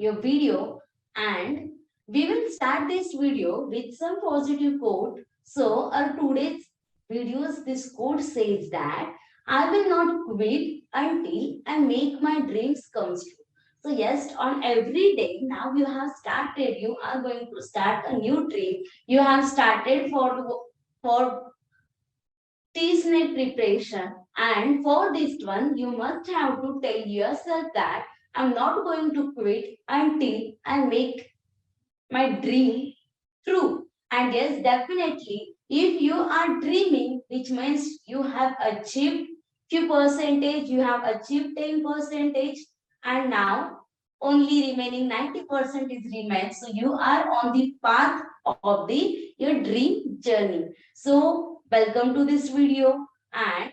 your video, and we will start this video with some positive quote. So our today's videos, this quote says that I will not quit until I make my dreams come true. So yes, on every day now you have started, you are going to start a new dream. You have started for Tissnet preparation, and for this one you must have to tell yourself that I'm not going to quit until I make my dream true. And yes, definitely, if you are dreaming, which means you have achieved few percentage, you have achieved 10 percentage, and now only remaining 90% is remains. So you are on the path of the your dream journey. So welcome to this video, and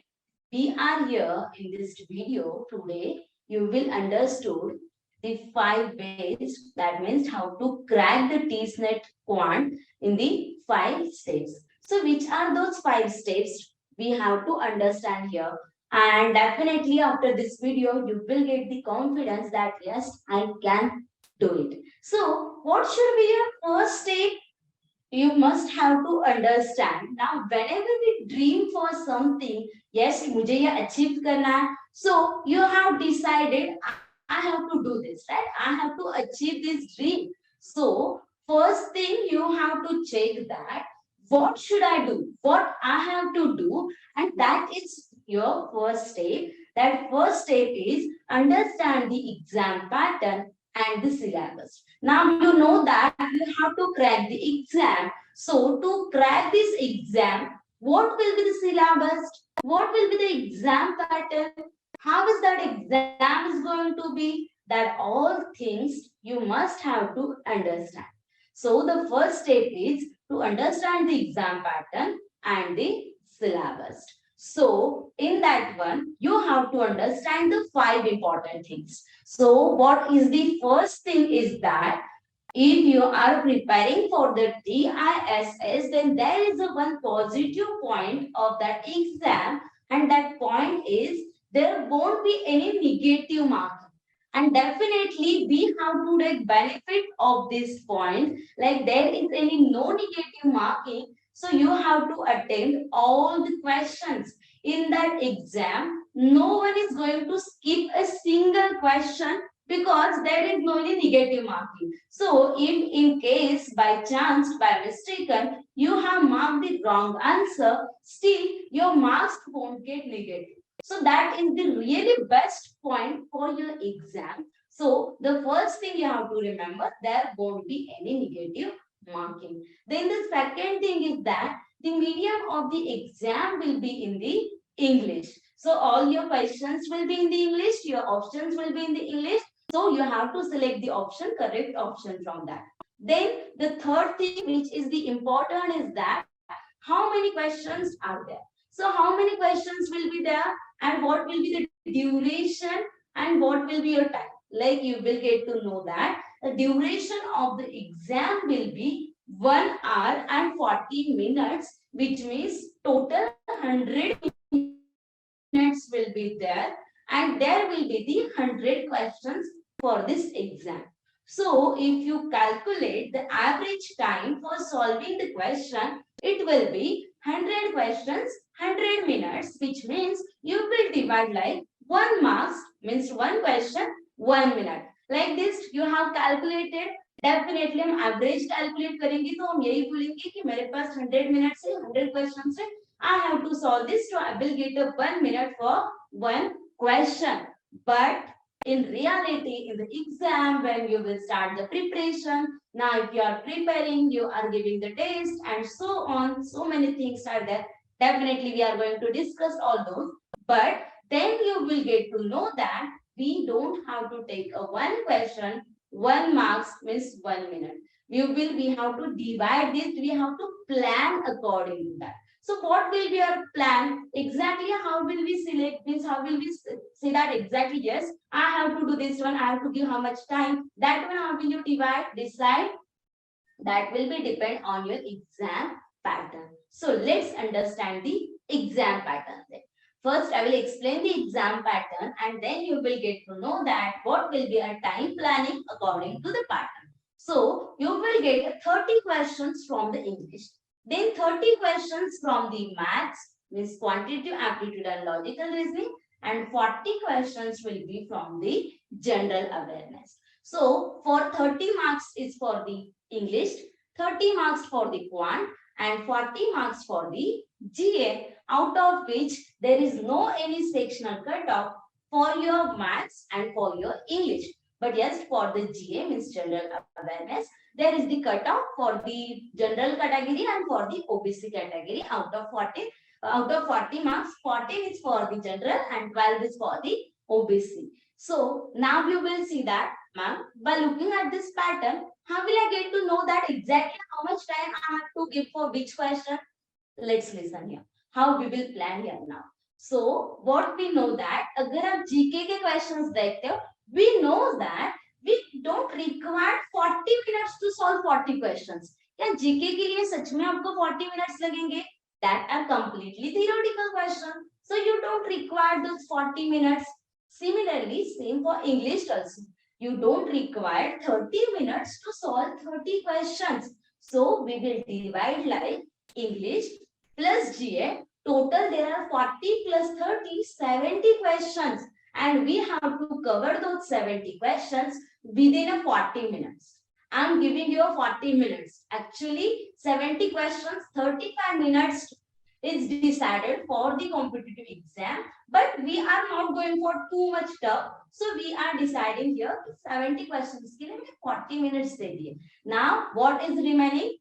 we are here in this video today. You will understood the 5 ways, that means how to crack the Tissnet quant in the 5 steps. So which are those 5 steps we have to understand here, and definitely after this video you will get the confidence that yes, I can do it. So what should be your first step? You must have to understand now whenever we dream for something, yes, मुझे ये achieve करना है, so you have decided I have to do this, right? I have to achieve this dream. So first thing you have to check that what should I do, what I have to do, and that is your first step. That first step is understand the exam pattern and the syllabus. Now you know that you have to crack the exam. So to crack this exam, what will be the syllabus? What will be the exam pattern? How is that exam is going to be? That all things you must have to understand. So the first step is to understand the exam pattern and the syllabus. So in that one, you have to understand the 5 important things. So what is the first thing is that if you are preparing for the TISS, then there is a one positive point of that exam, and that point is there won't be any negative marking. And definitely we have to take benefit of this point, like there is any no negative marking, so you have to attend all the questions in that exam. No one is going to skip a single question because there is no any negative marking. So if in case by chance, by mistaken, you have marked the wrong answer, still your marks won't get negative. So that is the really best point for your exam. So the first thing you have to remember, there won't be any negative marking. Then the second thing is that the medium of the exam will be in the English. So all your questions will be in the English, your options will be in the English. So you have to select the option, correct option from that. Then the third thing which is the important is that how many questions are there. So how many questions will be there, and what will be the duration, and what will be your time. Like you will get to know that the duration of the exam will be 1 hour and 40 minutes, which means total 100 minutes will be there, and there will be the 100 questions for this exam. So if you calculate the average time for solving the question, it will be 100 questions, 100 minutes, which means you will divide like 1 marks, means 1 question, 1 minute. Like this you have calculated. Definitely हम average calculate करेंगे तो हम यही बोलेंगे कि मेरे पास 100 minutes है, 100 questions है, I have to solve this, so I will get a 1 minute for 1 question. But in reality, in the exam, when you will start the preparation, now if you are preparing, you are giving the test and so on, so many things are there. Definitely we are going to discuss all those, but then you will get to know that we don't have to take a 1 question, 1 marks means 1 minute. We have to divide this, we have to plan according to that. So what will be our plan? Exactly how will we select this? How will we say that exactly? Yes, I have to do this one. I have to give how much time. That one, how will you decide? That will be depend on your exam pattern. So let's understand the exam pattern then. First, I will explain the exam pattern and then you will get to know that what will be a time planning according to the pattern. So, you will get 30 questions from the English, then 30 questions from the maths, means quantitative, aptitude and logical reasoning, and 40 questions will be from the general awareness. So, for 30 marks is for the English, 30 marks for the quant, and 40 marks for the GA, out of which there is no any sectional cutoff for your maths and for your English. But yes, for the GA, means general awareness, there is the cutoff for the general category and for the OBC category. Out of 40 marks, 14 is for the general and 12 is for the OBC. So now you will see that, ma'am, by looking at this pattern, how will I get to know that exactly how much time I have to give for which question? Let's listen here. How we will plan here now. So what we know that अगर आप GK के questions देखते हो, we know that we don't require 40 minutes to solve 40 questions. क्या GK के लिए सच में आपको 40 minutes लगेंगे? That are completely theoretical question. So you don't require those 40 minutes. Similarly, same for English also. You don't require 30 minutes to solve 30 questions. So we will divide like English plus GA. Total there are 40 plus 30, 70 questions. And we have to cover those 70 questions within a 40 minutes. I'm giving you a 40 minutes. Actually, 70 questions, 35 minutes is decided for the competitive exam. But we are not going for too much tough. So we are deciding here 70 questions के लिए 40 minutes दे दिए. Now what is remaining?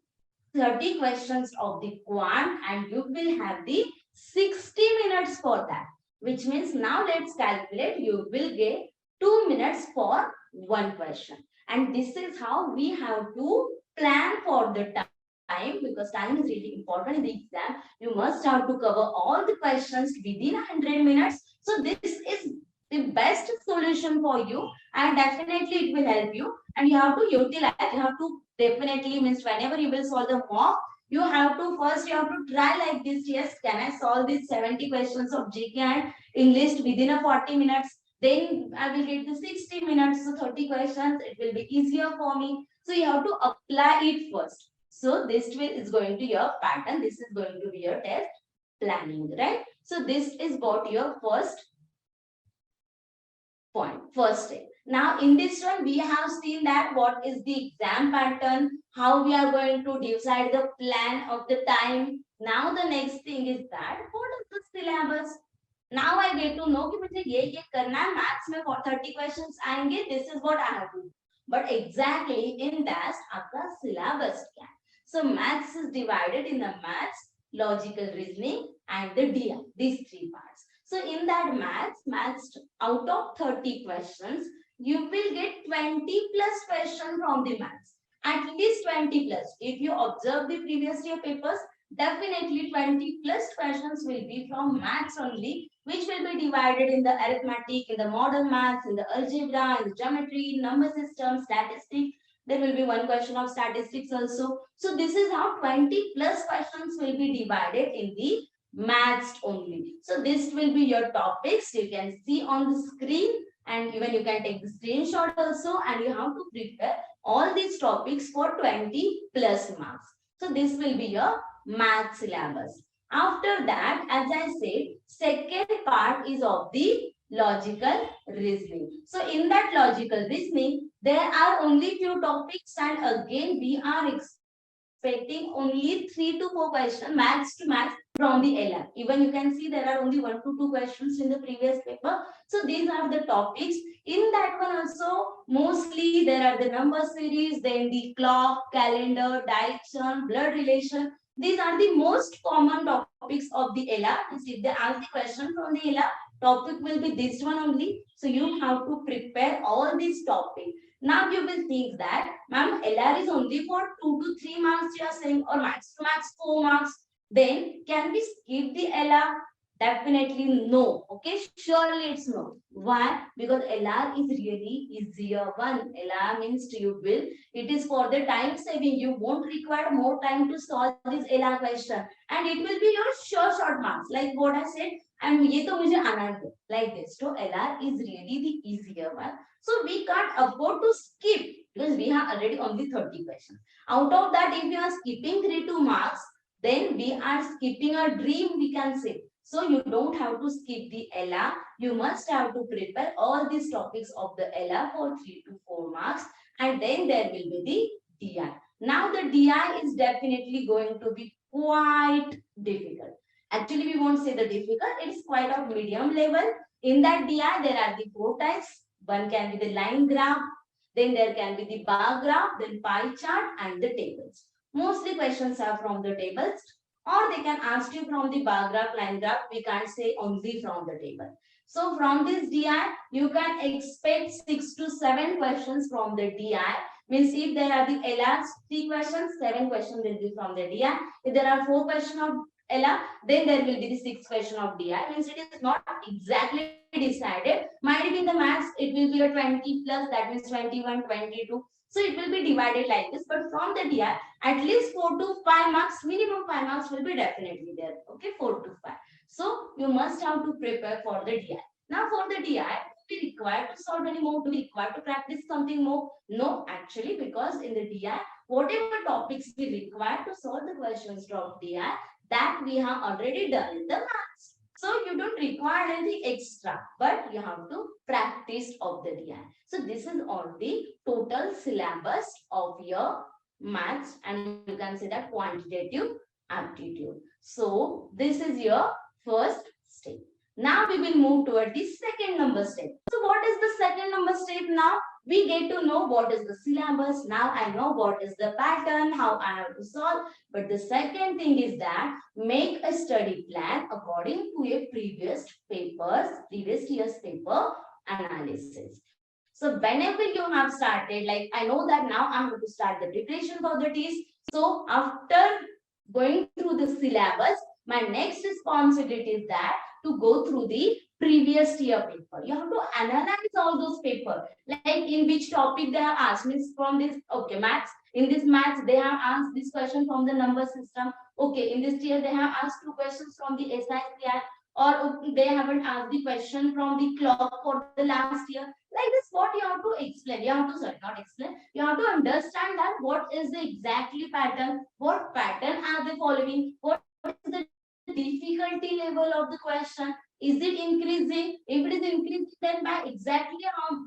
30 questions of the quant and you will have the 60 minutes for that. Which means now let's calculate. You will get 2 minutes for one question. And this is how we have to plan for the time, because time is really important in the exam. You must have to cover all the questions within 100 minutes. So this is the best solution for you and definitely it will help you. And you have to utilize, you have to definitely, means whenever you will solve the mock, you have to try like this. Yes, can I solve these 70 questions of GK and English within a 40 minutes? Then I will get the 60 minutes, so 30 questions. It will be easier for me. So you have to apply it first. So this is going to be your pattern. This is going to be your test planning, right? So this is what your first point, first step. Now in this one, we have seen that what is the exam pattern, how we are going to decide the plan of the time. Now the next thing is that what is the syllabus? Now I get to know कि मुझे ये करना है, maths में 30 questions आएंगे, this is what I have to do. But exactly in that आपका syllabus क्या है? So maths is divided in the maths, logical reasoning and the DI, these three parts. So in that maths out of 30 questions, you will get 20 plus questions from the maths. At least 20 plus. If you observe the previous year papers, definitely 20 plus questions will be from maths only, which will be divided in the arithmetic, in the modern maths, in the algebra, in the geometry, number system, statistics. There will be one question of statistics also. So this is how 20 plus questions will be divided in the maths only. So this will be your topics. You can see on the screen and even you can take the screenshot also, and you have to prepare all these topics for 20 plus marks. So this will be your math syllabus. After that, as I said, second part is of the logical reasoning. So in that logical reasoning, there are only few topics, and again we are expecting only 3 to 4 questions, maths to maths from the LR. Even you can see there are only 1 to 2 questions in the previous paper. So these are the topics. In that one also, mostly there are the number series, then the clock, calendar, direction, blood relation. These are the most common topics of the LR. If they ask the question from the LR, topic will be this one only. So you have to prepare all these topics. Now you will think that, ma'am, LR is only for 2 to 3 marks you are saying, or max to max 4 marks. Then can we skip the LR? Definitely no. Okay, surely it's no. Why? Because LR is really easier one. LR means you will. It is for the time saving. You won't require more time to solve this LR question, and it will be your short marks. Like what I said, and ये तो मुझे आना है like this. So LR is really the easier one. So we can't afford to skip because we have already only 30 questions. Out of that, if you are skipping 3 marks, then we are skipping a dream, we can say. So you don't have to skip the LR. You must have to prepare all these topics of the LR for 3 to 4 marks, and then there will be the DI. Now the DI is definitely going to be quite difficult. Actually, we won't say the difficult. It is quite of medium level. In that DI, there are the 4 types. One can be the line graph, then there can be the bar graph, then pie chart, and the tables. Mostly questions are from the tables, or they can ask you from the bar graph, line graph. We can't say only from the table. So from this DI, you can expect 6 to 7 questions from the DI. Means if there are the LRs 3 questions, 7 questions will be from the DI. If there are 4 questions of LR, then there will be the 6 question of DI. Means it is not exactly decided. Might be in the maths, it will be a 20 plus, that means 21, 22. So it will be divided like this. But from the DI, at least 4 to 5 marks, minimum 5 marks will be definitely there. Okay, 4 to 5. So you must have to prepare for the DI. Now for the DI, do we require to solve any more? Do we require to practice something more? No, actually, because in the DI, whatever topics we require to solve the questions of DI, that we have already done in the maths. So you don't require anything extra, but you have to practice of the DI. So this is all the total syllabus of your maths, and you can say that quantitative aptitude. So this is your first step. Now we will move toward the second number step. So what is the second number step now? We get to know what is the syllabus. Now I know what is the pattern, how I have to solve. But the second thing is that make a study plan according to a previous year's paper analysis. So whenever you have started, like I know that now I have to start the preparation for the test. So after going through the syllabus, my next responsibility is that to go through the previous year paper. You have to analyze all those papers, like in which topic they have asked. Means from this, okay, maths. In this maths, they have asked this question from the number system. Okay, in this year, they have asked 2 questions from the SYLLABUS, or they haven't asked the question from the clock for the last year. Like this, what you have to explain. You have to, sorry, not explain. You have to understand that what is the exactly pattern, what pattern are they following, what is the difficulty level of the question. Is it increasing? If it is increasing, then by exactly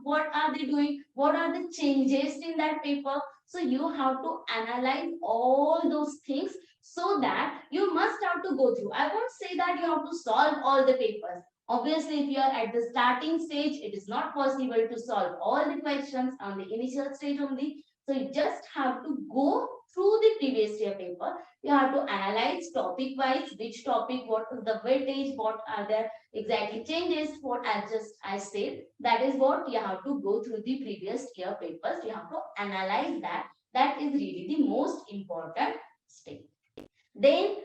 what are they doing? What are the changes in that paper? So you have to analyze all those things so that you must have to go through. I won't say that you have to solve all the papers. Obviously, if you are at the starting stage, it is not possible to solve all the questions on the initial stage only. So you just have to go through the previous year paper. You have to analyze topic wise, which topic, what is the weightage, what are the exactly changes, what I said. That is what you have to go through the previous year papers. You have to analyze that. That is really the most important step. Then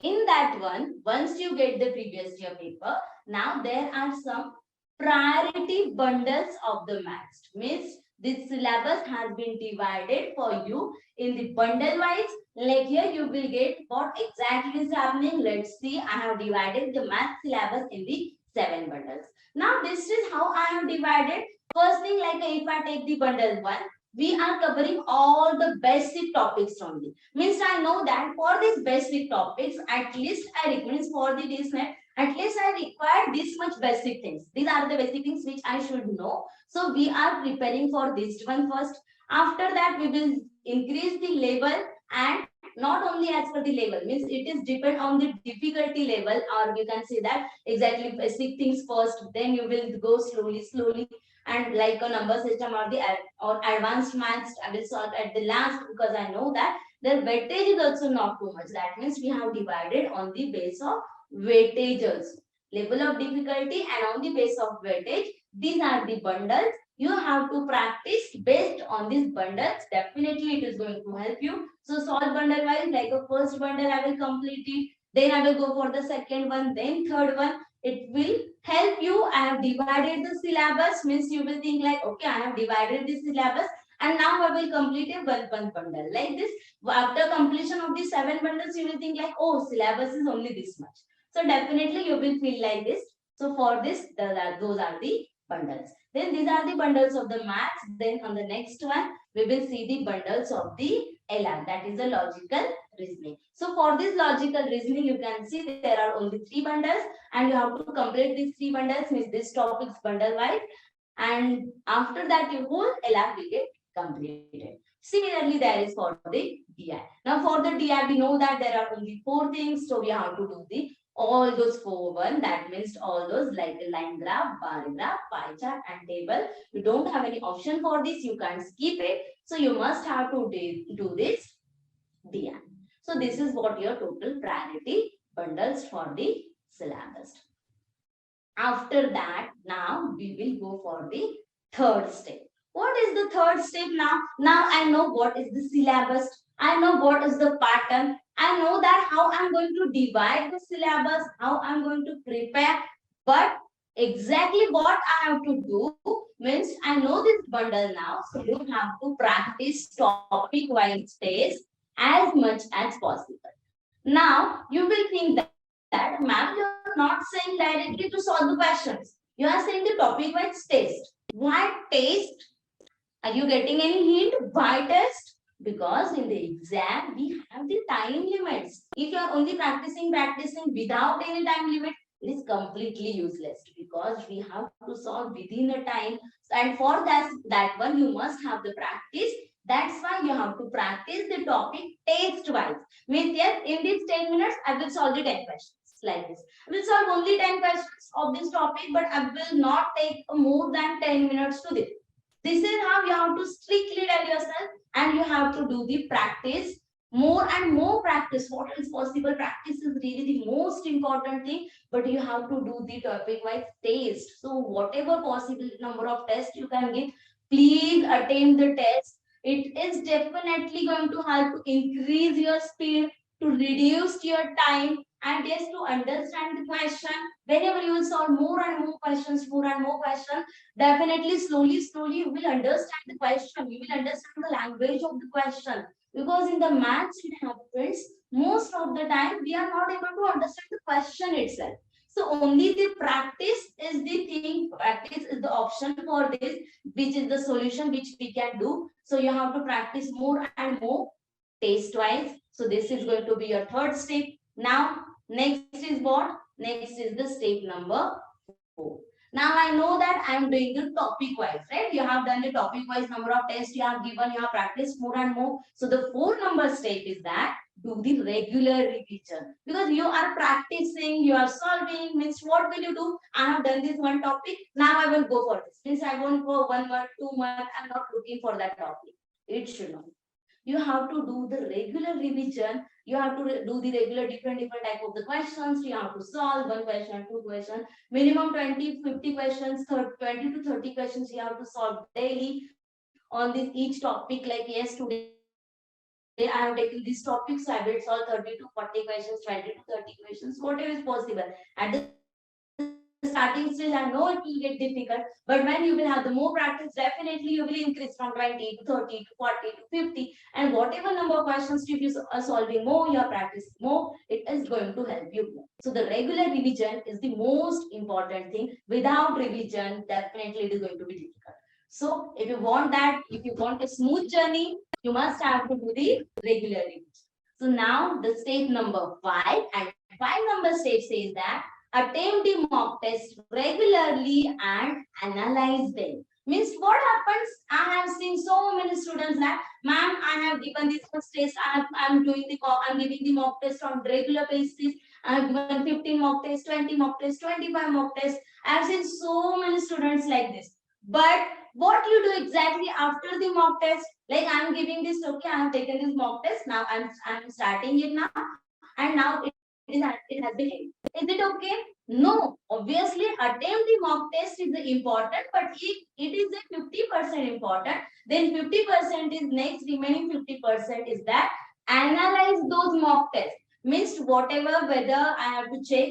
in that one, once you get the previous year paper, now there are some priority bundles of the maths. Means this syllabus has been divided for you in the bundle wise. Like here you will get what exactly is happening. Let's see, I have divided the math syllabus in the 7 bundles. Now this is how I have divided. First thing, like if I take the bundle 1, we are covering all the basic topics only. Means I know that for these basic topics, at least I recommend for the Tissnet, at least I require this much basic things. These are the basic things which I should know. So we are preparing for this one first. After that, we will increase the level, and not only as per the level, means it is depend on the difficulty level, or you can say that exactly basic things first, then you will go slowly, and like a number system or the or advanced maths, I will solve at the last, because I know that their weightage is also not too much. That means we have divided on the base of weightages, level of difficulty, and on the base of weightage. These are the bundles. You have to practice based on these bundles. Definitely it is going to help you. So solve bundle wise, like a first bundle I will complete it. Then I will go for the second one, then third one. It will help you. I have divided the syllabus, means you will think like, okay, I have divided the syllabus and now I will complete a one bundle. Like this, after completion of the 7 bundles, you will think like, oh, syllabus is only this much. So definitely you will feel like this. So for this, those are the bundles. Then these are the bundles of the maths. Then on the next one, we will see the bundles of the LR, that is the logical reasoning. So for this logical reasoning, you can see there are only 3 bundles and you have to complete these 3 bundles, means this topics bundle wise. And after that, your whole LR will get completed. Similarly, there is for the DI. Now for the DI, we know that there are only 4 things. So we have to do the all those 4 that means all those like a line graph, bar graph, pie chart and table. You don't have any option for this, you can't skip it, so you must have to do this DI. So this is what your total priority bundles for the syllabus. After that, now we will go for the third step. What is the third step now? Now I know what is the syllabus. I know what is the pattern. I know that how I'm going to divide the syllabus, how I'm going to prepare. But exactly what I have to do means I know this bundle now. So you have to practice topic wise test as much as possible. Now you will think that, ma'am, you're not saying directly to solve the questions. You are saying the topic wise test. Why test? Are you getting any hint? Why test? Because in the exam, we have the time limits. If you are only practicing without any time limit, it is completely useless because we have to solve within a time. And for that one, you must have the practice. That's why you have to practice the topic text wise. Means yes, in these 10 minutes, I will solve the 10 questions like this. I will solve only 10 questions of this topic, but I will not take more than 10 minutes to this. This is how you have to strictly tell yourself, and you have to do the practice, more and more practice. What is possible? Practice is really the most important thing, but you have to do the topic wise test. So whatever possible number of tests you can give, please attempt the test. It is definitely going to help to increase your speed, to reduce your time, and yes, to understand the question. Whenever you will solve more and more questions, definitely slowly you will understand the question. You will understand the language of the question. Because in the maths, it happens most of the time we are not able to understand the question itself. So only the practice is the thing, practice is the option for this, which is the solution which we can do. So you have to practice more and more taste wise. So this is going to be your third step. Now, next is what? Next is the step number 4. Now I know that I am doing the topic wise, right? You have done the topic wise number of tests you have given, you have practiced more and more. So the 4 number step is that do the regular revision, because you are practicing, you are solving. Means what will you do? I have done this one topic, now I will go for this. Means I won't go 1 month, 2 months, I'm not looking for that topic. It should not. You have to do the regular revision. You have to do the regular different type of the questions. You have to solve 1 question, 2 questions, minimum 20, 50 questions, 20 to 30 questions you have to solve daily on this each topic. Like yes, today I have taken this topic, so I will solve 30 to 40 questions, 20 to 30 questions, whatever is possible. At the starting stage, I know it will get difficult, but when you will have the more practice, definitely you will increase from 20 to 30 to 40 to 50, and whatever number of questions, if you are solving more, you are practicing more, it is going to help you more. So the regular revision is the most important thing. Without revision, definitely it is going to be difficult. So if you want that, if you want a smooth journey, you must have to do the regular revision. So now the step number 5, and 5 number step says that attempt the mock test regularly and analyze them. Means what happens? I have seen so many students that, ma'am, I have given this first test. I'm giving the mock test on regular basis. I have given 15 mock tests, 20 mock tests, 25 mock tests. I have seen so many students like this. But what you do exactly after the mock test? Like I am giving this, okay, I have taken this mock test. Now I'm starting it now, and now it has been ended. Is it okay? No. Obviously, attempt the mock test is the important, but if it is a 50% important, then 50% is next. Remaining 50% is that analyze those mock tests. Means Means whatever, whether I have to check,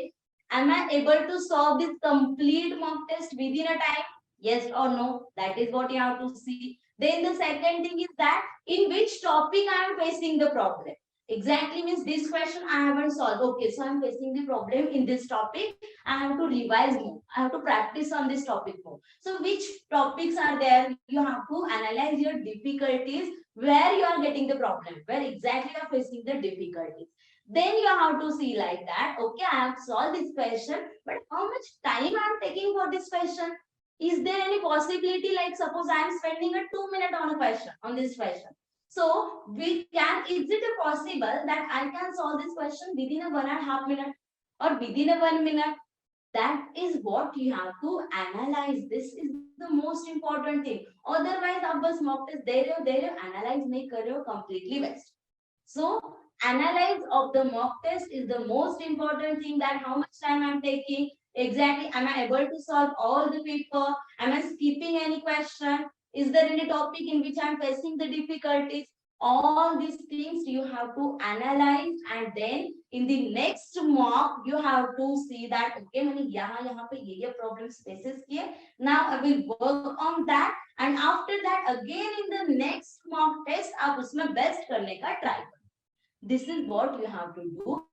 am I able to solve this complete mock test within a time? Yes or no? That is what you have to see. Then the second thing is that in which topic I am facing the problem. Exactly means this question I haven't solved. Okay, so I'm facing the problem in this topic. I have to revise more. I have to practice on this topic more. So which topics are there? You have to analyze your difficulties where you are getting the problem, where exactly you are facing the difficulties. Then you have to see like that. Okay, I have solved this question, but how much time I am taking for this question? Is there any possibility, like suppose I am spending a 2 minute on a question, on this question? So we can, is it possible that I can solve this question within a 1.5 minute or within a 1 minute? That is what you have to analyze. This is the most important thing. Otherwise, आप बस mock test दे रहे हो, analyze नहीं कर रहे हो, completely waste. So analyze of the mock test is the most important thing, that how much time I'm taking. Exactly, am I able to solve all the paper? Am I skipping any question? Is there any topic in which I'm facing the difficulties? All these things you have to analyze, and then in the next mock you have to see that okay, मैंने यहाँ पे ये problems faces किए. Now I will work on that, and after that again in the next mock test आप उसमें best करने का try करो. This is what you have to do,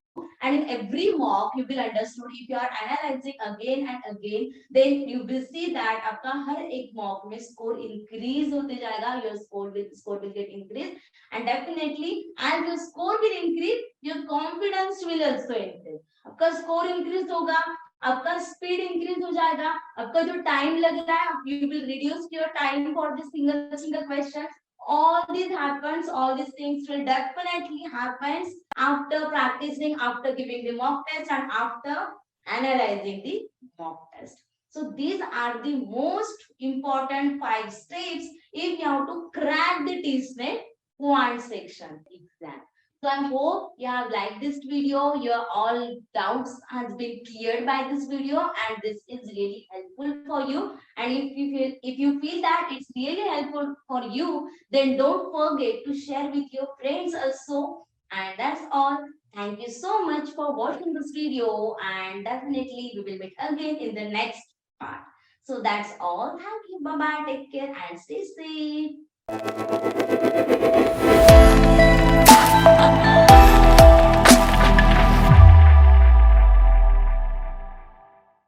and in every mock you will understand. If you are analyzing again and again, then you will see that आपका हर एक mock में score increase होते जाएगा. Your score will get increased, and definitely as your score will increase, your confidence will also increase. आपका score increase होगा, आपका speed increase हो जाएगा, आपका जो time लग रहा है, you will reduce your time for the single question. All this happens, all these things will definitely happen after practicing, after giving the mock test, and after analyzing the mock test. So these are the most important 5 steps if you have to crack the Tissnet quant section exam. So I hope you have liked this video. Your all doubts has been cleared by this video, and this is really helpful for you. And if you feel that it's really helpful for you, then don't forget to share with your friends also. And that's all. Thank you so much for watching this video, and definitely we will meet again in the next part. So that's all. Thank you. Bye bye. Take care and stay safe.